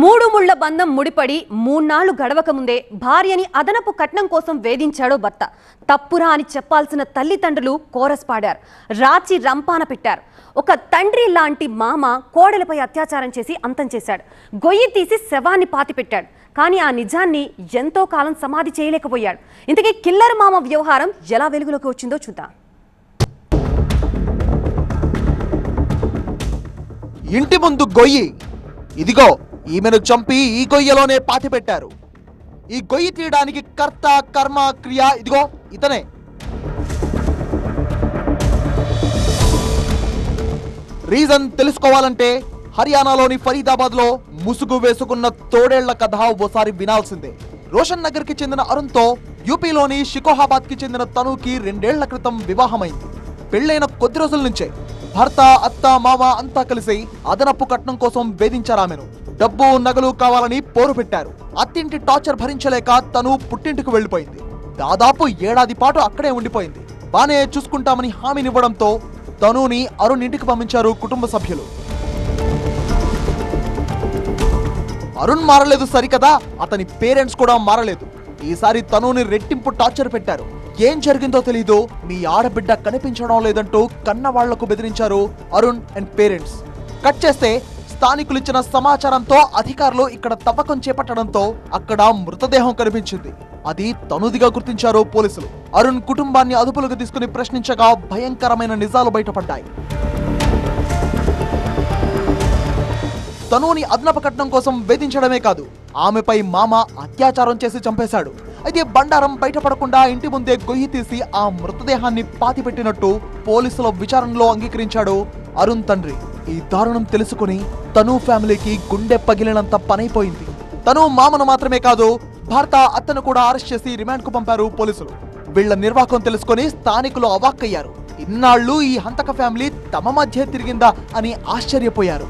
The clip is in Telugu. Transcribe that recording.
మూడు ముళ్ల బంధం ముడిపడి మూన్నాళ్లు గడవక ముందే భార్యని అదనపు కట్నం కోసం వేధించాడో భర్త. తప్పురా అని చెప్పాల్సిన తల్లిదండ్రులు కోరస్ పాడారు, రాచి రంపాన పెట్టారు. ఒక తండ్రి లాంటి మామ కోడలపై అత్యాచారం చేసి అంతం చేశాడు. గొయ్యి తీసి శవాన్ని పాతిపెట్టాడు. కానీ ఆ నిజాన్ని ఎంతో కాలం సమాధి చేయలేకపోయాడు. ఇంతకీ కిల్లర్ మామ వ్యవహారం ఎలా వెలుగులోకి వచ్చిందో చూద్దాం. ఇంటి ముందు గొయ్యి, ఇదిగో ఈమెను చంపి ఈ గొయ్యలోనే పాతి పెట్టారు. ఈ గొయ్యి తీయడానికి కర్త కర్మ క్రియ ఇదిగో ఇతనే. రీజన్ తెలుసుకోవాలంటే హర్యానాలోని ఫరీదాబాద్ లో ముసుగు వేసుకున్న తోడేళ్ల కథ ఓసారి వినాల్సిందే. రోషన్ నగర్ కి చెందిన అరుణ్ తో యూపీలోని షికోహాబాద్ కి చెందిన తనుకి 2 ఏళ్ల క్రితం వివాహమైంది. పెళ్లైన కొద్ది రోజుల నుంచే భర్త, అత్త, మామ అంతా కలిసి అదనపు కట్నం కోసం వేధించారామెను. డబ్బు, నగలు కావాలని పోరు పెట్టారు. అత్తింటి టార్చర్ భరించలేక తను పుట్టింటికి వెళ్లిపోయింది. దాదాపు ఏడాది పాటు అక్కడే ఉండిపోయింది. బానే చూసుకుంటామని హామీనివ్వడంతో తనుని అరుణ్ ఇంటికి పంపించారు కుటుంబ సభ్యులు. అరుణ్ మారలేదు సరికదా, అతని పేరెంట్స్ కూడా మారలేదు. ఈసారి తనుని రెట్టింపు టార్చర్ పెట్టారు. ఏం జరిగిందో తెలీదు, మీ ఆడబిడ్డ కనిపించడం లేదంటూ కన్న వాళ్లకు బెదిరించారు అరుణ్ అండ్ పేరెంట్స్. కట్ చేస్తే స్థానికులు ఇచ్చిన సమాచారంతో అధికారులు ఇక్కడ తవ్వకం చేపట్టడంతో అక్కడ మృతదేహం కనిపించింది. అది తనుదిగా గుర్తించారు పోలీసులు. అరుణ్ కుటుంబాన్ని అదుపులోకి తీసుకుని ప్రశ్నించగా భయంకరమైన నిజాలు బయటపడ్డాయి. తనుని అదనపు కట్నం కోసం వేధించడమే కాదు, ఆమెపై మామ అత్యాచారం చేసి చంపేశాడు. అయితే బండారం బయటపడకుండా ఇంటి ముందే గొయ్యి తీసి ఆ మృతదేహాన్ని పాతిపెట్టినట్టు పోలీసుల విచారణలో అంగీకరించాడు అరుణ్ తండ్రి. ఈ దారుణం తెలుసుకుని తను ఫ్యామిలీకి గుండె పగిలినంత పనైపోయింది. తను మామను మాత్రమే కాదు, భర్త, అత్తను కూడా అరెస్ట్ చేసి రిమాండ్ కు పంపారు పోలీసులు. వీళ్ల నిర్వాకం తెలుసుకుని స్థానికులు అవాక్కయ్యారు. ఇన్నాళ్లు ఈ హంతక ఫ్యామిలీ తమ మధ్య తిరిగిందా అని ఆశ్చర్యపోయారు.